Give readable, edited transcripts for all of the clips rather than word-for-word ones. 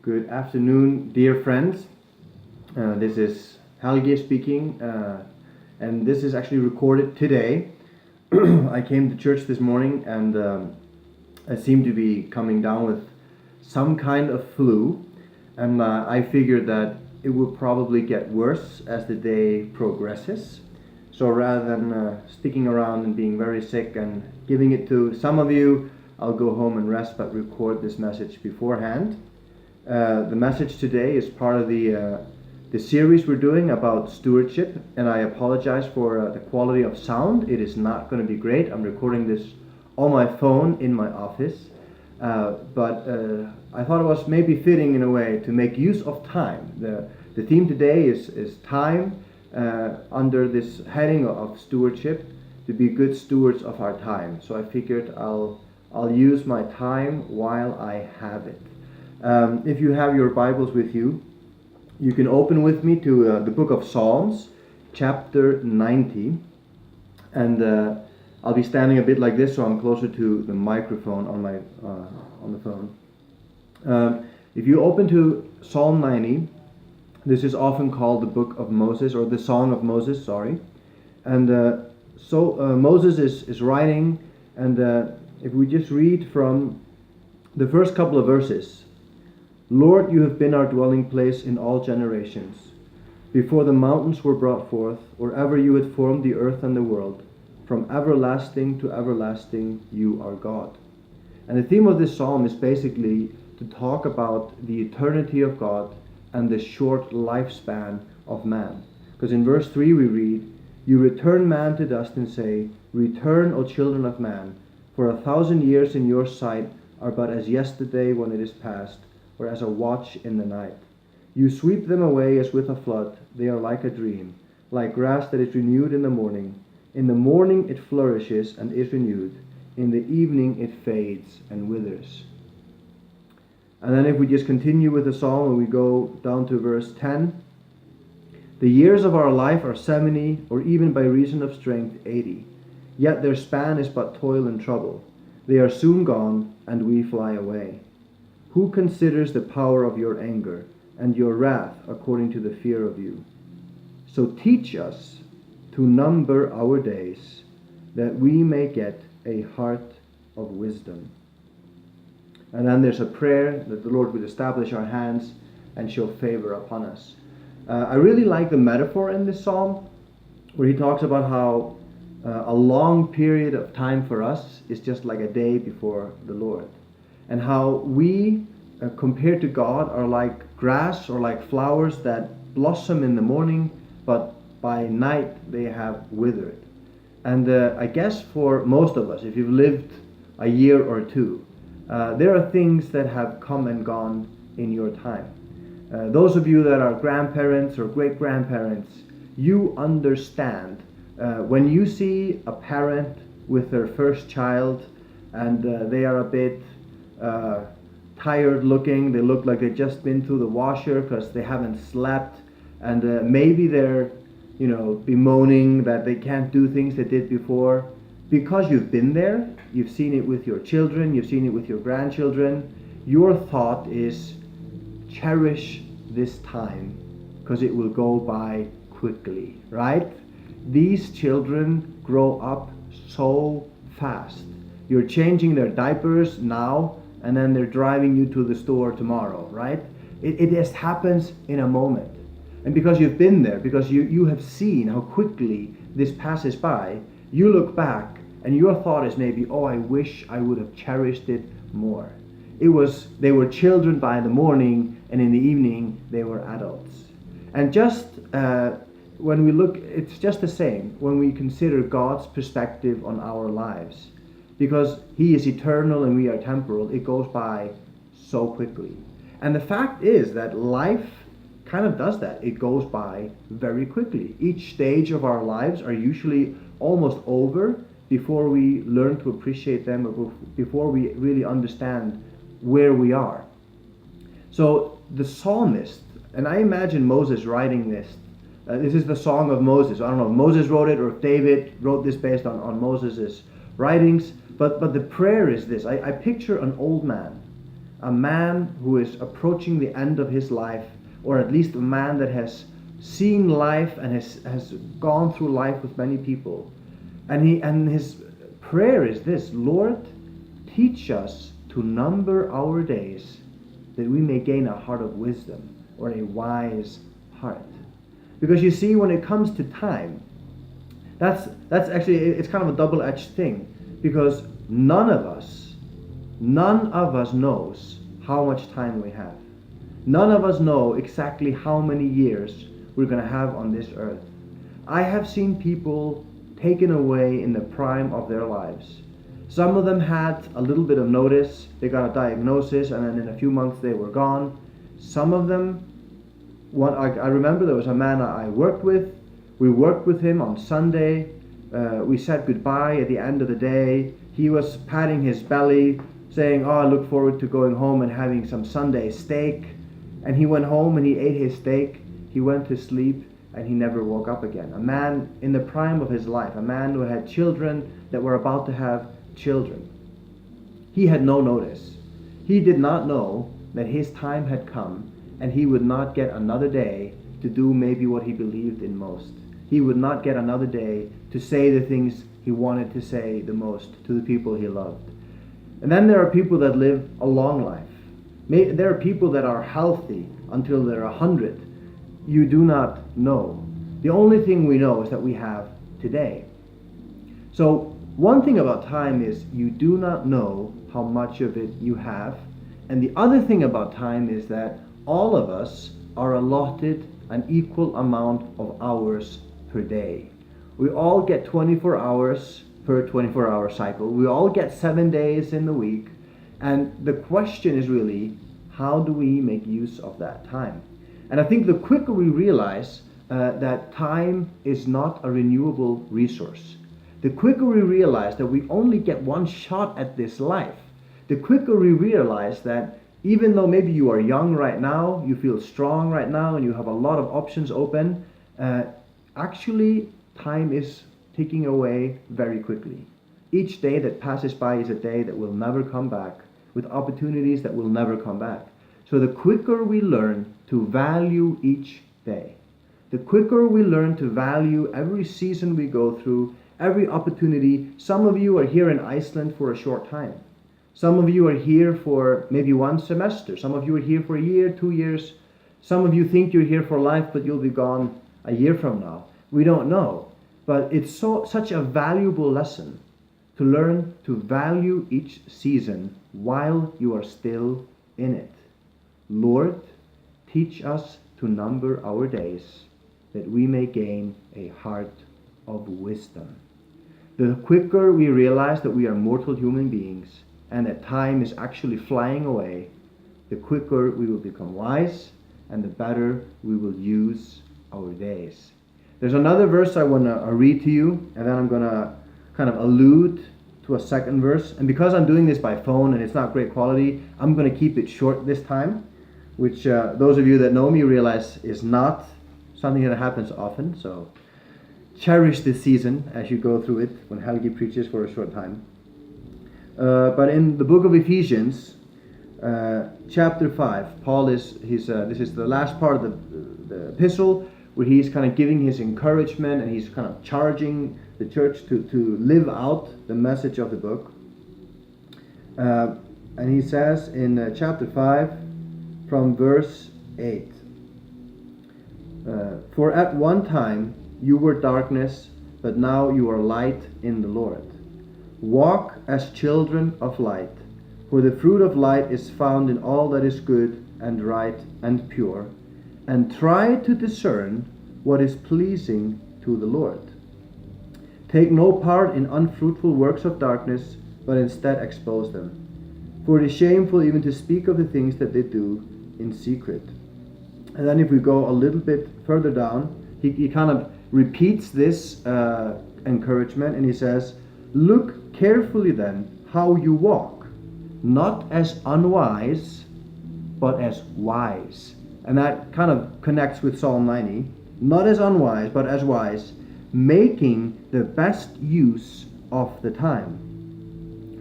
Good afternoon, dear friends. This is Helge speaking, and this is actually recorded today. I came to church this morning and I seem to be coming down with some kind of flu, and I figured that it will probably get worse as the day progresses. So rather than sticking around and being very sick and giving it to some of you, I'll go home and rest but record this message beforehand. The message today is part of the series we're doing about stewardship, and I apologize for the quality of sound. It is not going to be great. I'm recording this on my phone in my office, but I thought it was maybe fitting in a way to make use of time. The theme today is time under this heading of stewardship, to be good stewards of our time. So I figured I'll use my time while I have it. If you have your Bibles with you, you can open with me to the book of Psalms, chapter 90. And I'll be standing a bit like this, so I'm closer to the microphone on the phone. If you open to Psalm 90, this is often called the book of Moses, or the Song of Moses, sorry. And Moses is writing, and if we just read from the first couple of verses. Lord, you have been our dwelling place in all generations. Before the mountains were brought forth, or ever you had formed the earth and the world, from everlasting to everlasting you are God. And the theme of this psalm is basically to talk about the eternity of God and the short lifespan of man. Because in verse 3 we read, you return man to dust and say, return, O children of man, for 1,000 years in your sight are but as yesterday when it is past, or as a watch in the night. You sweep them away as with a flood. They are like a dream, like grass that is renewed in the morning. In the morning it flourishes and is renewed. In the evening it fades and withers. And then if we just continue with the psalm and we go down to verse 10. The years of our life are 70, or even by reason of strength 80. Yet their span is but toil and trouble. They are soon gone, and we fly away. Who considers the power of your anger, and your wrath according to the fear of you? So teach us to number our days, that we may get a heart of wisdom. And then there's a prayer that the Lord would establish our hands and show favor upon us. I really like the metaphor in this psalm, where he talks about how a long period of time for us is just like a day before the Lord. And how we, compared to God, are like grass or like flowers that blossom in the morning, but by night they have withered. And I guess for most of us, if you've lived a year or two, there are things that have come and gone in your time. Those of you that are grandparents or great-grandparents, you understand when you see a parent with their first child and they are a bit tired looking, they look like they've just been through the washer because they haven't slept, and maybe they're bemoaning that they can't do things they did before. Because you've been there, you've seen it with your children, you've seen it with your grandchildren, your thought is cherish this time because it will go by quickly, right? These children grow up so fast. You're changing their diapers now, and then they're driving you to the store tomorrow, right? It just happens in a moment. And because you've been there, because you have seen how quickly this passes by, you look back and your thought is maybe, oh, I wish I would have cherished it more. They were children by the morning, and in the evening they were adults. And just when we look, it's just the same when we consider God's perspective on our lives. Because he is eternal and we are temporal, it goes by so quickly. And the fact is that life kind of does that. It goes by very quickly. Each stage of our lives are usually almost over before we learn to appreciate them, or before we really understand where we are. So the psalmist, and I imagine Moses writing this, this is the Song of Moses. I don't know if Moses wrote it or if David wrote this based on Moses' writings. But the prayer is this. I picture an old man a man who is approaching the end of his life, or at least a man that has seen life and has gone through life with many people. And his prayer is this: Lord, teach us to number our days, that we may gain a heart of wisdom, or a wise heart. Because you see, when it comes to time, that's actually, it's kind of a double-edged thing, because none of us knows how much time we have. None of us know exactly how many years we're going to have on this earth. I have seen people taken away in the prime of their lives. Some of them had a little bit of notice, they got a diagnosis, and then in a few months they were gone. Some of them, I remember there was a man I worked with. We worked with him on Sunday. We said goodbye at the end of the day. He was patting his belly, saying, "Oh, I look forward to going home and having some Sunday steak." And he went home and he ate his steak. He went to sleep and he never woke up again. A man in the prime of his life, a man who had children that were about to have children. He had no notice. He did not know that his time had come and he would not get another day to do maybe what he believed in most. He would not get another day to say the things he wanted to say the most to the people he loved. And then there are people that live a long life. There are people that are healthy until they're 100. You do not know. The only thing we know is that we have today. So one thing about time is you do not know how much of it you have. And the other thing about time is that all of us are allotted an equal amount of hours per day. We all get 24 hours per 24-hour cycle. We all get 7 days in the week. And the question is really, how do we make use of that time? And I think the quicker we realize that time is not a renewable resource, the quicker we realize that we only get one shot at this life, the quicker we realize that even though maybe you are young right now, you feel strong right now, and you have a lot of options open, actually time is ticking away very quickly. Each day that passes by is a day that will never come back, with opportunities that will never come back. So the quicker we learn to value each day, the quicker we learn to value every season we go through, every opportunity. Some of you are here in Iceland for a short time. Some of you are here for maybe one semester. Some of you are here for a year, 2 years. Some of you think you're here for life, but you'll be gone a year from now. We don't know. But it's such a valuable lesson to learn to value each season while you are still in it. Lord, teach us to number our days, that we may gain a heart of wisdom. The quicker we realize that we are mortal human beings and that time is actually flying away, the quicker we will become wise and the better we will use our days. There's another verse I want to read to you, and then I'm going to kind of allude to a second verse. And because I'm doing this by phone and it's not great quality, I'm going to keep it short this time, which those of you that know me realize is not something that happens often. So cherish this season as you go through it when Helgi preaches for a short time. But in the book of Ephesians, chapter 5, Paul this is the last part of the epistle, where he's kind of giving his encouragement and he's kind of charging the church to live out the message of the book. And he says in chapter 5 from verse 8, "For at one time you were darkness, but now you are light in the Lord. Walk as children of light, for the fruit of light is found in all that is good and right and pure, and try to discern what is pleasing to the Lord. Take no part in unfruitful works of darkness, but instead expose them. For it is shameful even to speak of the things that they do in secret." And then if we go a little bit further down, he kind of repeats this encouragement, and he says, "Look carefully then how you walk, not as unwise, but as wise." And that kind of connects with Psalm 90. "Not as unwise, but as wise, making the best use of the time,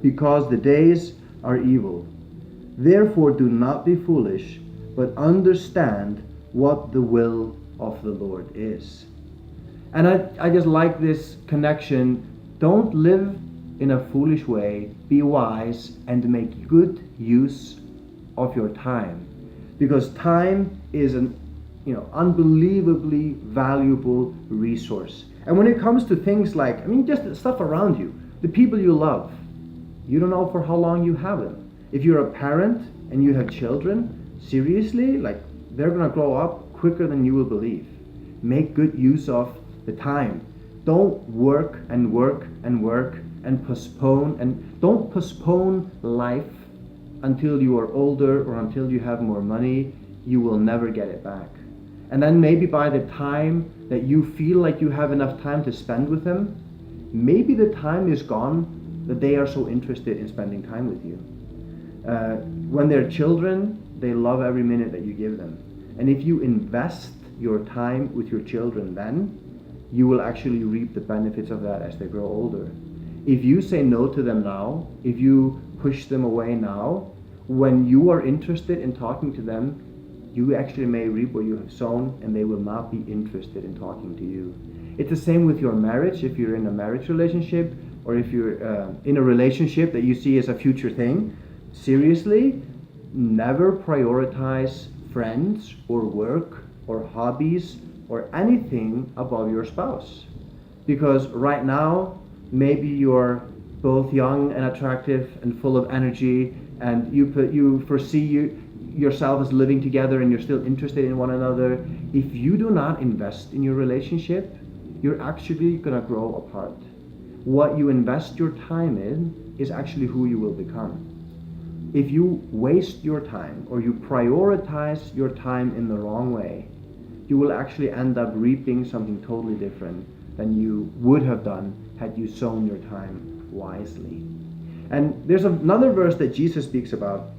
because the days are evil. Therefore do not be foolish, but understand what the will of the Lord is. And I just like this connection. Don't live in a foolish way. Be wise and make good use of your time. Because time is an unbelievably valuable resource. And when it comes to things like, just the stuff around you, the people you love, you don't know for how long you have them. If you're a parent and you have children, seriously, they're going to grow up quicker than you will believe. Make good use of the time. Don't work and work and work and postpone, and don't postpone life until you are older or until you have more money. You will never get it back. And then maybe by the time that you feel like you have enough time to spend with them, maybe the time is gone that they are so interested in spending time with you. When they're children, they love every minute that you give them. And if you invest your time with your children then, you will actually reap the benefits of that as they grow older. If you say no to them now, if you push them away now, when you are interested in talking to them, you actually may reap what you have sown, and they will not be interested in talking to you. It's the same with your marriage. If you're in a marriage relationship, or if you're in a relationship that you see as a future thing, seriously, never prioritize friends or work or hobbies or anything above your spouse. Because right now, maybe you're both young and attractive and full of energy, and you foresee yourself as living together, and you're still interested in one another. If you do not invest in your relationship, you're actually going to grow apart. What you invest your time in is actually who you will become. If you waste your time or you prioritize your time in the wrong way, you will actually end up reaping something totally different than you would have done had you sown your time wisely. And there's another verse that Jesus speaks about,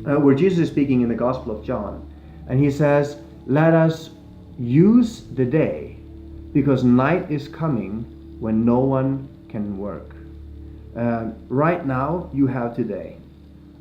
where Jesus is speaking in the Gospel of John. And he says, "Let us use the day, because night is coming when no one can work." Right now, you have today.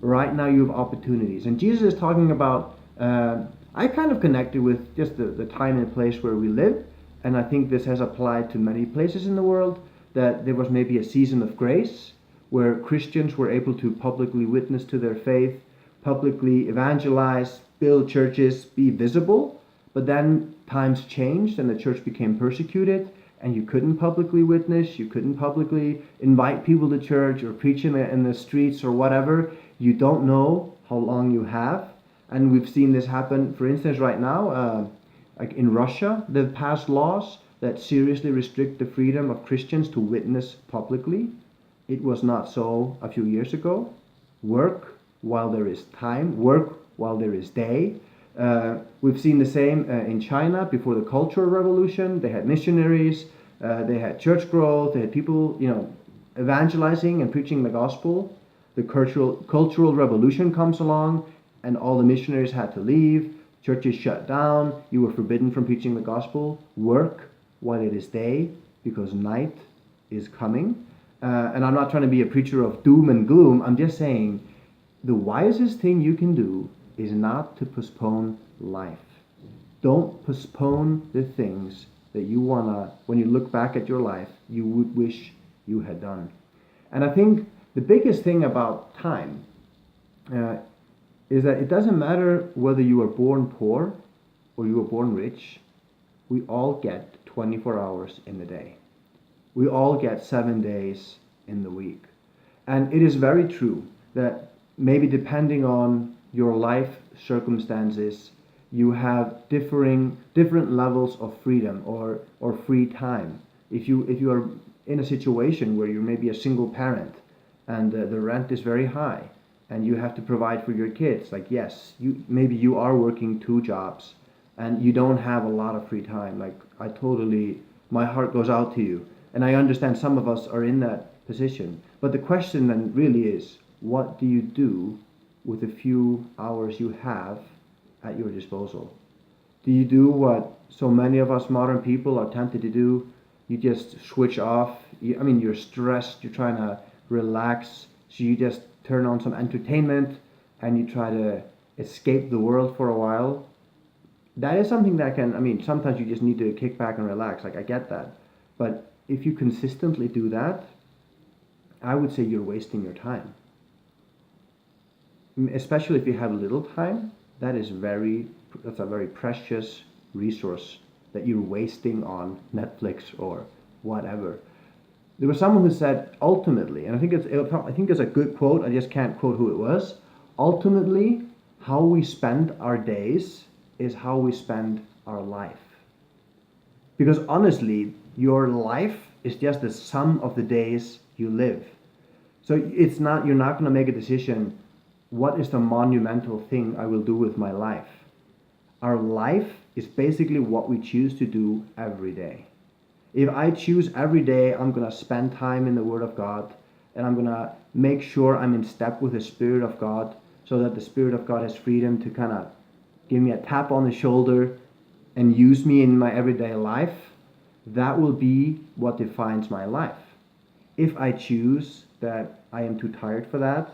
Right now, you have opportunities. And Jesus is talking about, I kind of connected with just the time and place where we live. And I think this has applied to many places in the world, that there was maybe a season of grace where Christians were able to publicly witness to their faith, publicly evangelize, build churches, be visible. But then times changed and the church became persecuted, and you couldn't publicly witness, you couldn't publicly invite people to church or preach in the streets or whatever. You don't know how long you have. And we've seen this happen, for instance, right now, like in Russia, they've passed laws that seriously restrict the freedom of Christians to witness publicly. It was not so a few years ago. Work while there is time, work while there is day. We've seen the same in China before the Cultural Revolution. They had missionaries, they had church growth, they had people, evangelizing and preaching the gospel. The Cultural Revolution comes along, and all the missionaries had to leave. Churches shut down. You were forbidden from preaching the gospel. Work while it is day, because night is coming. And I'm not trying to be a preacher of doom and gloom. I'm just saying the wisest thing you can do is not to postpone life. Don't postpone the things that you when you look back at your life, you would wish you had done. And I think the biggest thing about time is that it doesn't matter whether you were born poor or you were born rich. We all get 24 hours in the day. We all get 7 days in the week. And it is very true that maybe depending on your life circumstances, you have different levels of freedom or free time. If you are in a situation where you're maybe a single parent and the rent is very high and you have to provide for your kids, like yes, maybe you are working 2 jobs and you don't have a lot of free time. Like my heart goes out to you, and I understand some of us are in that position. But the question then really is, what do you do with the few hours you have at your disposal? Do you do what so many of us modern people are tempted to do? You just switch off. You're stressed, you're trying to relax, so you just turn on some entertainment and you try to escape the world for a while, that is something that can, I mean, sometimes you just need to kick back and relax. Like, I get that. But if you consistently do that, I would say you're wasting your time. Especially if you have little time, that's a very precious resource that you're wasting on Netflix or whatever. There was someone who said, ultimately, and I think it's a good quote, I just can't quote who it was. Ultimately, how we spend our days is how we spend our life. Because honestly, your life is just the sum of the days you live. So you're not going to make a decision, what is the monumental thing I will do with my life? Our life is basically what we choose to do every day. If I choose every day, I'm going to spend time in the Word of God, and I'm going to make sure I'm in step with the Spirit of God, so that the Spirit of God has freedom to kind of give me a tap on the shoulder and use me in my everyday life, that will be what defines my life. If I choose that I am too tired for that,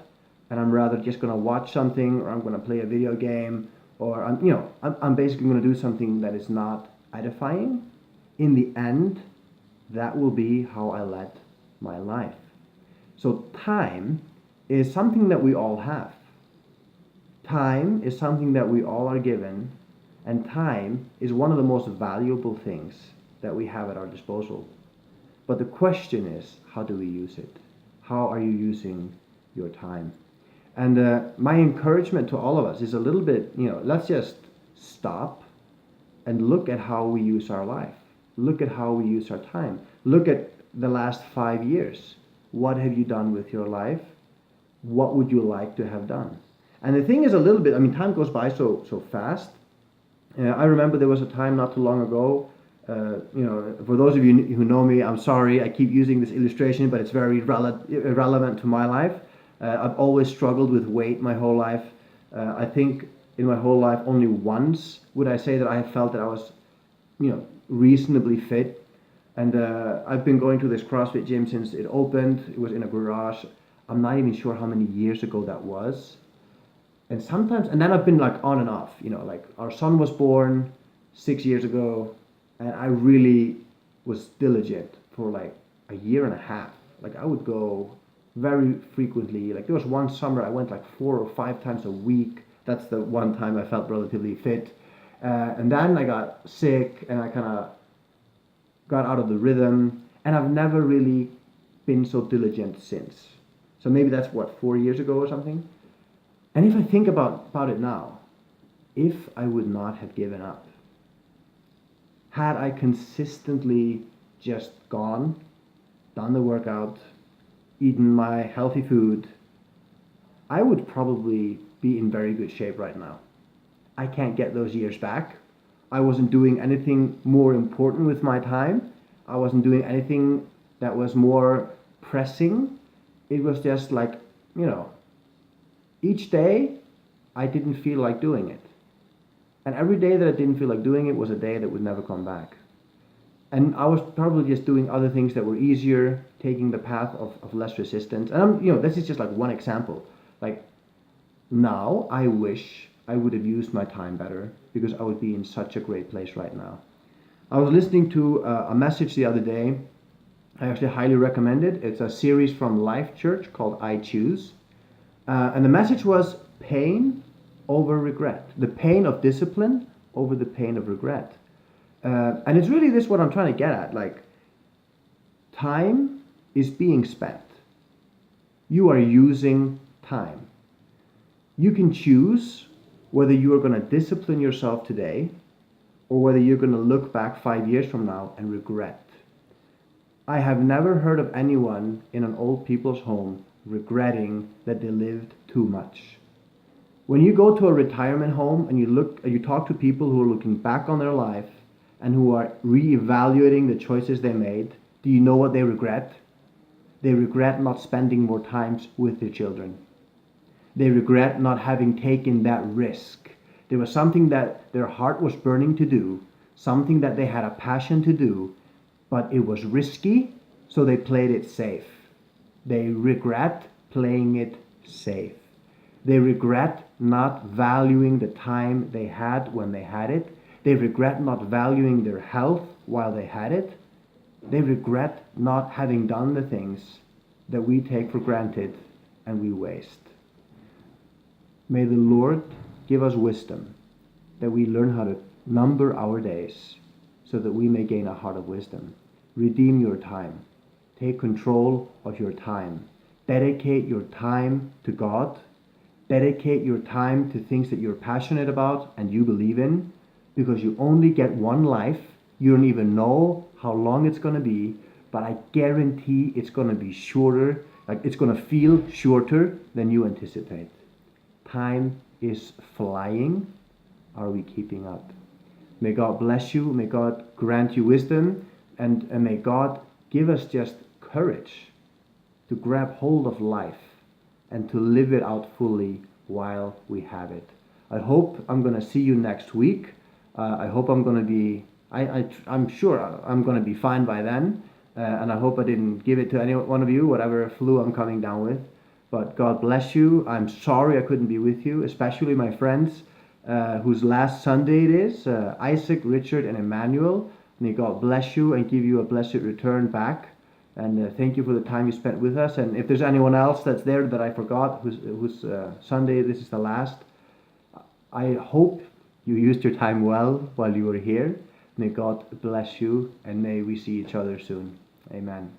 and I'm rather just going to watch something, or I'm going to play a video game, or I'm basically going to do something that is not edifying, in the end, that will be how I led my life. So time is something that we all have. Time is something that we all are given, and time is one of the most valuable things that we have at our disposal. But the question is, how do we use it? How are you using your time? And my encouragement to all of us is a little bit, let's just stop and look at how we use our life. Look at how we use our time. Look at the last 5 years. What have you done with your life? What would you like to have done? And the thing is a little bit, time goes by so fast. I remember there was a time not too long ago, for those of you who know me, I'm sorry, I keep using this illustration, but it's very relevant to my life. I've always struggled with weight my whole life. I think in my whole life only once would I say that I felt that I was, reasonably fit. And I've been going to this CrossFit gym since it opened. It was in a garage. I'm not even sure how many years ago that was. And then I've been like on and off, like our son was born 6 years ago, and I really was diligent for like a year and a half. Like I would go very frequently. Like there was one summer I went like 4 or 5 times a week. That's the one time I felt relatively fit. And then I got sick, and I kind of got out of the rhythm, and I've never really been so diligent since. So maybe that's 4 years ago or something. And if I think about it now, if I would not have given up, had I consistently just done the workout, eaten my healthy food, I would probably be in very good shape right now. I can't get those years back. I wasn't doing anything more important with my time. I wasn't doing anything that was more pressing. It was just like, each day I didn't feel like doing it. And every day that I didn't feel like doing it was a day that would never come back. And I was probably just doing other things that were easier, taking the path of less resistance. And this is just like one example. Like now I wish I would have used my time better, because I would be in such a great place right now. I was listening to a message the other day. I actually highly recommend it. It's a series from Life Church called I Choose. And the message was pain over regret. The pain of discipline over the pain of regret. And it's really this what I'm trying to get at. Like, time is being spent. You are using time. You can choose whether you are going to discipline yourself today, or whether you're going to look back 5 years from now and regret. I have never heard of anyone in an old people's home regretting that they lived too much. When you go to a retirement home and you talk to people who are looking back on their life and who are reevaluating the choices they made, do you know what they regret? They regret not spending more time with their children. They regret not having taken that risk. There was something that their heart was burning to do, something that they had a passion to do, but it was risky, so they played it safe. They regret playing it safe. They regret not valuing the time they had when they had it. They regret not valuing their health while they had it. They regret not having done the things that we take for granted and we waste. May the Lord give us wisdom, that we learn how to number our days so that we may gain a heart of wisdom. Redeem your time. Take control of your time. Dedicate your time to God. Dedicate your time to things that you're passionate about and you believe in, because you only get one life. You don't even know how long it's going to be, but I guarantee it's going to be shorter. Like, it's going to feel shorter than you anticipate. Time is flying. Are we keeping up? May God bless you. May God grant you wisdom. And may God give us just courage to grab hold of life and to live it out fully while we have it. I hope I'm going to see you next week. I hope I'm going to be, I'm sure I'm going to be fine by then. And I hope I didn't give it to any one of you, whatever flu I'm coming down with. But God bless you. I'm sorry I couldn't be with you, especially my friends whose last Sunday it is, Isaac, Richard, and Emmanuel. May God bless you and give you a blessed return back. And thank you for the time you spent with us. And if there's anyone else that's there that I forgot, whose Sunday this is the last, I hope you used your time well while you were here. May God bless you, and may we see each other soon. Amen.